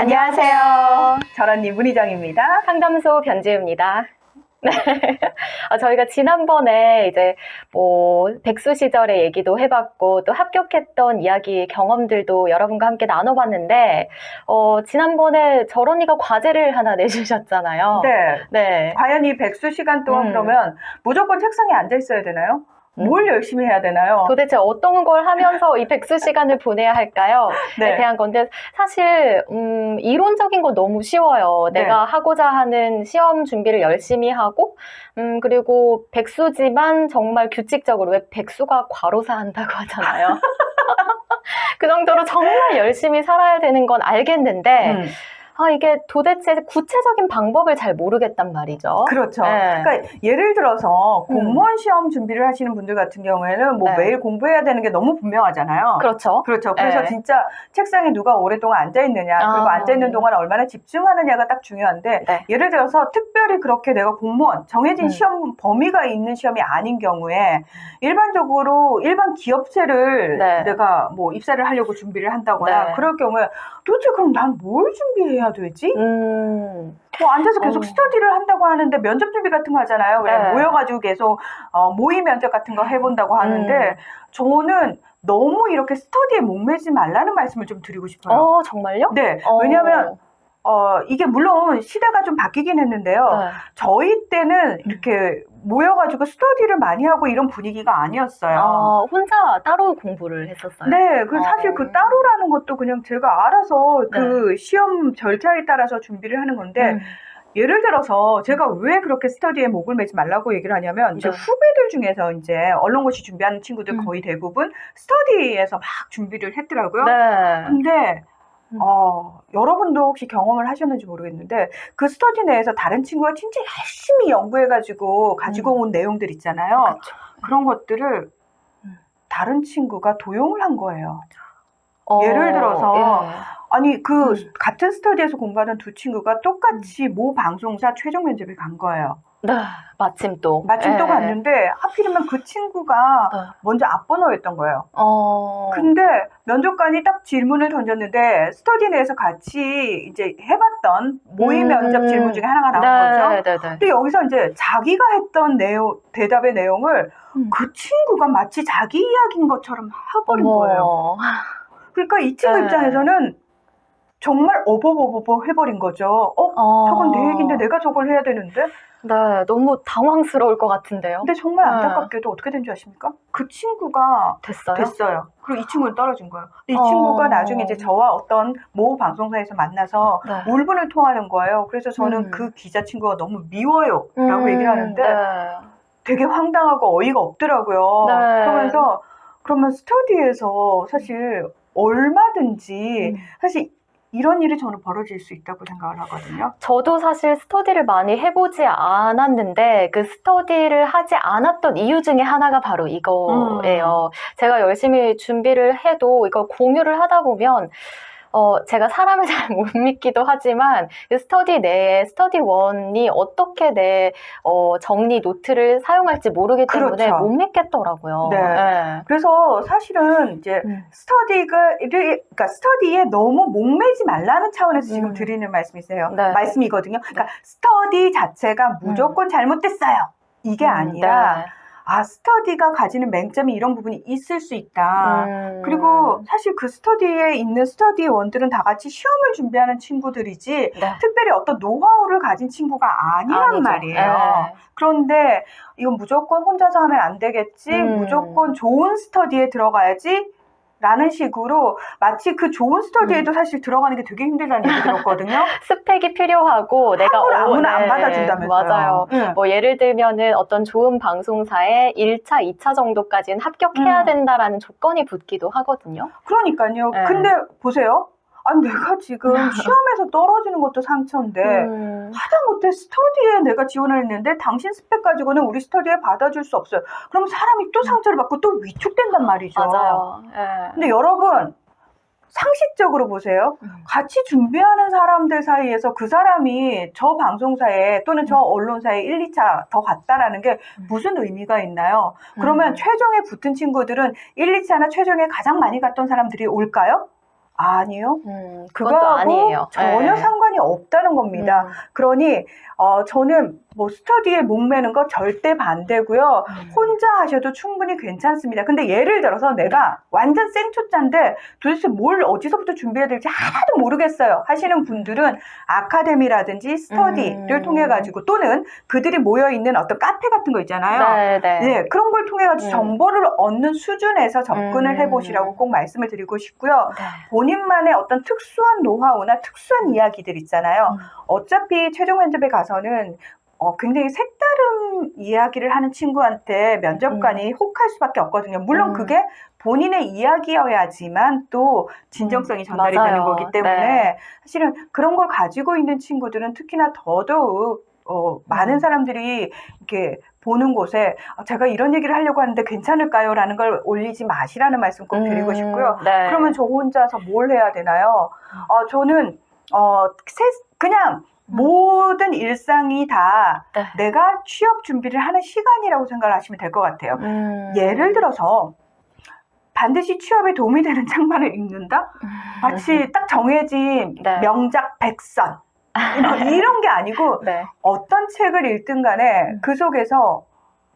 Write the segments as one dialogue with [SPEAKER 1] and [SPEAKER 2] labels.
[SPEAKER 1] 안녕하세요.
[SPEAKER 2] 저런니 문희정입니다.
[SPEAKER 1] 상담소 변지우입니다. 네. 저희가 지난번에 이제 백수 시절의 얘기도 해봤고 또 합격했던 이야기 경험들도 여러분과 함께 나눠봤는데 지난번에 저런이가 과제를 하나 내주셨잖아요.
[SPEAKER 2] 네. 과연 이 백수 시간 동안 그러면 무조건 책상에 앉아 있어야 되나요? 뭘 열심히 해야 되나요?
[SPEAKER 1] 도대체 어떤 걸 하면서 이 백수 시간을 보내야 할까요? 네. 대한 건데 사실 이론적인 건 너무 쉬워요. 내가 하고자 하는 시험 준비를 열심히 하고 그리고 백수지만 정말 규칙적으로, 왜 백수가 과로사 한다고 하잖아요. 그 정도로 정말 열심히 살아야 되는 건 알겠는데 이게 도대체 구체적인 방법을 잘 모르겠단 말이죠.
[SPEAKER 2] 그렇죠.
[SPEAKER 1] 네.
[SPEAKER 2] 그러니까 예를 들어서 공무원 시험 준비를 하시는 분들 같은 경우에는 매일 공부해야 되는 게 너무 분명하잖아요.
[SPEAKER 1] 그렇죠.
[SPEAKER 2] 그래서 진짜 책상에 누가 오랫동안 앉아있느냐, 그리고 앉아있는 동안 얼마나 집중하느냐가 딱 중요한데, 예를 들어서 특별히 그렇게 내가 공무원, 정해진 시험 범위가 있는 시험이 아닌 경우에 일반적으로 일반 기업체를 내가 입사를 하려고 준비를 한다거나 그럴 경우에 도대체 그럼 난 뭘 준비해야 되지? 앉아서 계속 스터디를 한다고 하는데 면접 준비 같은 거 하잖아요. 모여가지고 계속 모의 면접 같은 거 해본다고 하는데 저는 너무 이렇게 스터디에 목매지 말라는 말씀을 좀 드리고 싶어요.
[SPEAKER 1] 정말요?
[SPEAKER 2] 네. 왜냐하면 이게 물론 시대가 좀 바뀌긴 했는데요. 저희 때는 이렇게 모여가지고 스터디를 많이 하고 이런 분위기가 아니었어요.
[SPEAKER 1] 혼자 따로 공부를 했었어요?
[SPEAKER 2] 네, 사실 그 따로라는 것도 그냥 제가 알아서 그 시험 절차에 따라서 준비를 하는 건데, 예를 들어서 제가 왜 그렇게 스터디에 목을 매지 말라고 얘기를 하냐면, 제 후배들 중에서 이제 언론고시 준비하는 친구들 거의 대부분 스터디에서 막 준비를 했더라고요. 근데 여러분도 혹시 경험을 하셨는지 모르겠는데, 그 스터디 내에서 다른 친구가 진짜 열심히 연구해가지고 가지고 온 내용들 있잖아요. 그런 것들을 다른 친구가 도용을 한 거예요. 예를 들어서 아니 같은 스터디에서 공부하던 두 친구가 똑같이 모 방송사 최종 면접을 간 거예요.
[SPEAKER 1] 마침 또
[SPEAKER 2] 갔는데 하필이면 그 친구가 먼저 앞번호였던 거예요. 근데 면접관이 딱 질문을 던졌는데 스터디 내에서 같이 이제 해봤던 모의 면접 질문 중에 하나가 나온 거죠. 근데 여기서 이제 자기가 했던 대답의 내용을 그 친구가 마치 자기 이야기인 것처럼 해버린 거예요. 그러니까 이 친구 입장에서는 정말 어버버버 해버린 거죠. 저건 내 얘기인데 내가 저걸 해야 되는데?
[SPEAKER 1] 너무 당황스러울 것 같은데요.
[SPEAKER 2] 근데 정말 안타깝게도 어떻게 된 줄 아십니까? 그 친구가 됐어요. 그리고 이 친구는 떨어진 거예요. 근데 이 친구가 나중에 이제 저와 어떤 모 방송사에서 만나서 울분을 토하는 거예요. 그래서 저는 그 기자 친구가 너무 미워요 라고 얘기를 하는데 되게 황당하고 어이가 없더라고요. 그러면 스터디에서 사실 얼마든지 사실 이런 일이 저는 벌어질 수 있다고 생각을 하거든요.
[SPEAKER 1] 저도 사실 스터디를 많이 해보지 않았는데 그 스터디를 하지 않았던 이유 중에 하나가 바로 이거예요. 제가 열심히 준비를 해도 이걸 공유를 하다 보면 제가 사람을 잘 못 믿기도 하지만 그 스터디 내에 스터디원이 어떻게 내 정리 노트를 사용할지 모르기 때문에 못 믿겠더라고요.
[SPEAKER 2] 그래서 사실은 이제 그러니까 스터디에 너무 목매지 말라는 차원에서 지금 드리는 말씀이거든요. 그러니까 스터디 자체가 무조건 잘못됐어요. 이게 아니라 스터디가 가지는 맹점이 이런 부분이 있을 수 있다. 그리고 사실 그 스터디에 있는 스터디원들은 다 같이 시험을 준비하는 친구들이지 특별히 어떤 노하우를 가진 친구가 아니란 말이에요. 그런데 이건 무조건 혼자서 하면 안 되겠지. 무조건 좋은 스터디에 들어가야지. 라는 식으로 마치 그 좋은 스터디에도 사실 들어가는 게 되게 힘들다는 얘기 들었거든요.
[SPEAKER 1] 스펙이 필요하고 내가
[SPEAKER 2] 아무나 안 받아준다면서요.
[SPEAKER 1] 맞아요. 예를 들면은 어떤 좋은 방송사에 1차, 2차 정도까지는 합격해야 된다라는 조건이 붙기도 하거든요.
[SPEAKER 2] 그러니까요. 근데 보세요. 내가 지금 시험에서 떨어지는 것도 상처인데 하다못해 스터디에 내가 지원을 했는데 당신 스펙 가지고는 우리 스터디에 받아줄 수 없어요. 그럼 사람이 또 상처를 받고 또 위축된단 말이죠.
[SPEAKER 1] 맞아요.
[SPEAKER 2] 근데 여러분 상식적으로 보세요. 같이 준비하는 사람들 사이에서 그 사람이 저 방송사에 또는 저 언론사에 1, 2차 더 갔다라는 게 무슨 의미가 있나요? 그러면 최종에 붙은 친구들은 1, 2차나 최종에 가장 많이 갔던 사람들이 올까요? 아니요.
[SPEAKER 1] 그건 또
[SPEAKER 2] 그거하고
[SPEAKER 1] 아니에요.
[SPEAKER 2] 전혀
[SPEAKER 1] 네.
[SPEAKER 2] 상관이 없다는 겁니다. 그러니 저는 뭐 스터디에 목매는 거 절대 반대고요. 혼자 하셔도 충분히 괜찮습니다. 근데 예를 들어서 내가 완전 생초짜인데 도대체 뭘 어디서부터 준비해야 될지 하나도 모르겠어요 하시는 분들은 아카데미라든지 스터디를 통해 가지고 또는 그들이 모여있는 어떤 카페 같은 거 있잖아요. 네, 그런 걸 통해 가지고 정보를 얻는 수준에서 접근을 해보시라고 꼭 말씀을 드리고 싶고요. 본인만의 어떤 특수한 노하우나 특수한 이야기들 있잖아요. 어차피 최종 면접에 가서는 굉장히 색다른 이야기를 하는 친구한테 면접관이 혹할 수밖에 없거든요. 물론 그게 본인의 이야기여야지만 또 진정성이 전달이
[SPEAKER 1] 맞아요.
[SPEAKER 2] 되는 거기 때문에 사실은 그런 걸 가지고 있는 친구들은 특히나 더더욱 많은 사람들이 이렇게 보는 곳에 제가 이런 얘기를 하려고 하는데 괜찮을까요? 라는 걸 올리지 마시라는 말씀 꼭 드리고 싶고요. 그러면 저 혼자서 뭘 해야 되나요? 저는 그냥 모든 일상이 다 내가 취업 준비를 하는 시간이라고 생각을 하시면 될 것 같아요. 예를 들어서 반드시 취업에 도움이 되는 책만을 읽는다? 마치 딱 정해진 명작 100선 이런 게 아니고 어떤 책을 읽든 간에 그 속에서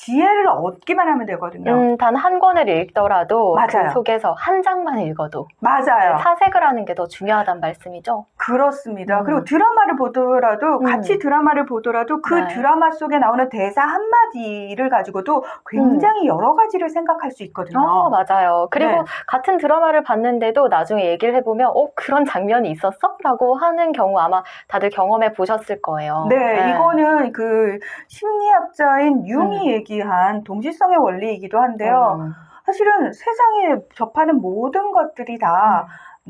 [SPEAKER 2] 지혜를 얻기만 하면 되거든요.
[SPEAKER 1] 단 한 권을 읽더라도
[SPEAKER 2] 맞아요.
[SPEAKER 1] 그 속에서 한 장만 읽어도
[SPEAKER 2] 맞아요.
[SPEAKER 1] 사색을 하는 게 더 중요하단 말씀이죠.
[SPEAKER 2] 그렇습니다. 그리고 드라마를 보더라도 같이 드라마를 보더라도 그 드라마 속에 나오는 대사 한마디를 가지고도 굉장히 여러 가지를 생각할 수 있거든요.
[SPEAKER 1] 맞아요. 그리고 같은 드라마를 봤는데도 나중에 얘기를 해보면 그런 장면이 있었어? 라고 하는 경우 아마 다들 경험해 보셨을 거예요.
[SPEAKER 2] 이거는 그 심리학자인 융이 얘기한 동시성의 원리이기도 한데요. 사실은 세상에 접하는 모든 것들이 다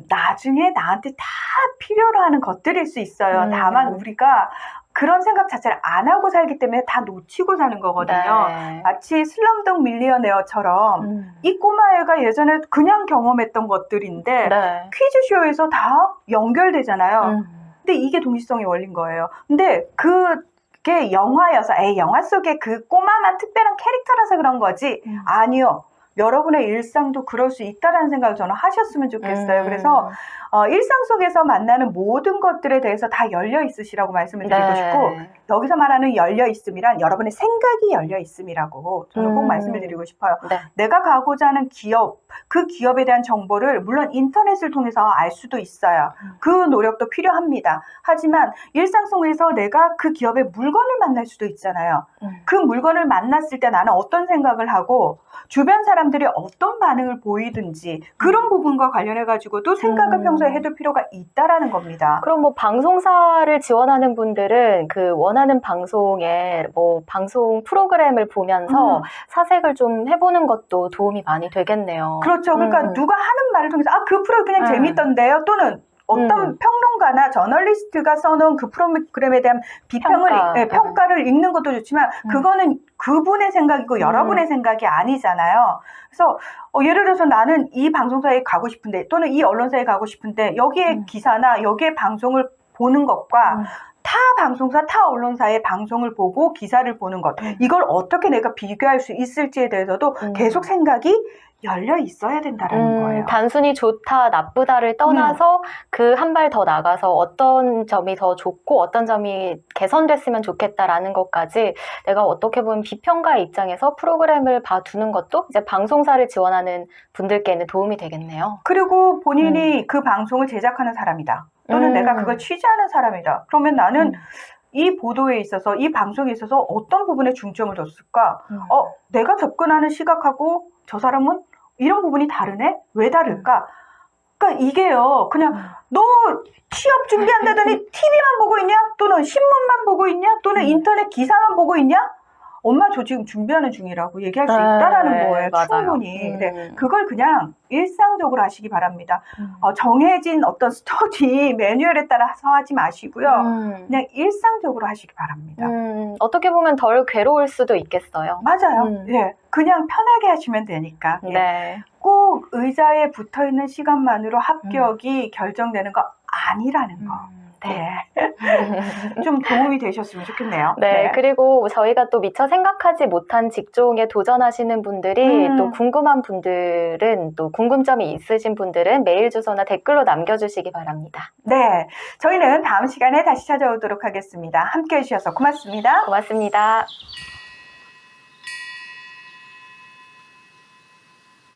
[SPEAKER 2] 나중에 나한테 다 필요로 하는 것들일 수 있어요. 다만 우리가 그런 생각 자체를 안 하고 살기 때문에 다 놓치고 사는 거거든요. 마치 슬럼독 밀리어네어처럼 이 꼬마애가 예전에 그냥 경험했던 것들인데 퀴즈쇼에서 다 연결되잖아요. 근데 이게 동시성의 원리인 거예요. 근데 그게 영화여서 영화 속에 그 꼬마만 특별한 캐릭터라서 그런 거지 아니요. 여러분의 일상도 그럴 수 있다라는 생각을 저는 하셨으면 좋겠어요. 그래서 일상 속에서 만나는 모든 것들에 대해서 다 열려 있으시라고 말씀을 드리고 싶고 여기서 말하는 열려 있음이란 여러분의 생각이 열려 있음이라고 저는 꼭 말씀을 드리고 싶어요. 내가 가고자 하는 기업, 그 기업에 대한 정보를 물론 인터넷을 통해서 알 수도 있어요. 그 노력도 필요합니다. 하지만 일상 속에서 내가 그 기업의 물건을 만날 수도 있잖아요. 그 물건을 만났을 때 나는 어떤 생각을 하고 주변 사람들이 어떤 반응을 보이든지 그런 부분과 관련해 가지고도 생각을 평소에 해둘 필요가 있다라는 겁니다.
[SPEAKER 1] 그럼 뭐 방송사를 지원하는 분들은 그 원하는 방송에 뭐 방송 프로그램을 보면서 사색을 좀 해보는 것도 도움이 많이 되겠네요.
[SPEAKER 2] 그렇죠. 그러니까 누가 하는 말을 통해서 그 프로 그냥 재밌던데요. 또는 어떤 평론가나 저널리스트가 써놓은 그 프로그램에 대한 평가를 읽는 것도 좋지만 그거는 그분의 생각이고 여러분의 생각이 아니잖아요. 그래서 예를 들어서 나는 이 방송사에 가고 싶은데 또는 이 언론사에 가고 싶은데 여기에 기사나 여기에 방송을 보는 것과 타 방송사, 타 언론사의 방송을 보고 기사를 보는 것 이걸 어떻게 내가 비교할 수 있을지에 대해서도 계속 생각이 열려 있어야 된다는 거예요.
[SPEAKER 1] 단순히 좋다, 나쁘다를 떠나서 그 한 발 더 나가서 어떤 점이 더 좋고 어떤 점이 개선됐으면 좋겠다라는 것까지 내가 어떻게 보면 비평가의 입장에서 프로그램을 봐두는 것도 이제 방송사를 지원하는 분들께는 도움이 되겠네요.
[SPEAKER 2] 그리고 본인이 그 방송을 제작하는 사람이다. 또는 내가 그걸 취재하는 사람이다. 그러면 나는 이 보도에 있어서 이 방송에 있어서 어떤 부분에 중점을 뒀을까? 내가 접근하는 시각하고 저 사람은 이런 부분이 다르네? 왜 다를까? 그러니까 이게요. 그냥 너 취업 준비한다더니 TV만 보고 있냐? 또는 신문만 보고 있냐? 또는 인터넷 기사만 보고 있냐? 엄마 저 지금 준비하는 중이라고 얘기할 수 있다라는 거예요. 충분히. 네, 그걸 그냥 일상적으로 하시기 바랍니다. 정해진 어떤 스터디 매뉴얼에 따라서 하지 마시고요. 그냥 일상적으로 하시기 바랍니다.
[SPEAKER 1] 어떻게 보면 덜 괴로울 수도 있겠어요.
[SPEAKER 2] 맞아요. 예, 그냥 편하게 하시면 되니까. 예. 꼭 의자에 붙어있는 시간만으로 합격이 결정되는 거 아니라는 거. 네. 좀 도움이 되셨으면 좋겠네요.
[SPEAKER 1] 네, 그리고 저희가 또 미처 생각하지 못한 직종에 도전하시는 분들이 또 궁금한 분들은 또 궁금점이 있으신 분들은 메일 주소나 댓글로 남겨주시기 바랍니다.
[SPEAKER 2] 네, 저희는 다음 시간에 다시 찾아오도록 하겠습니다. 함께해 주셔서 고맙습니다.
[SPEAKER 1] 고맙습니다.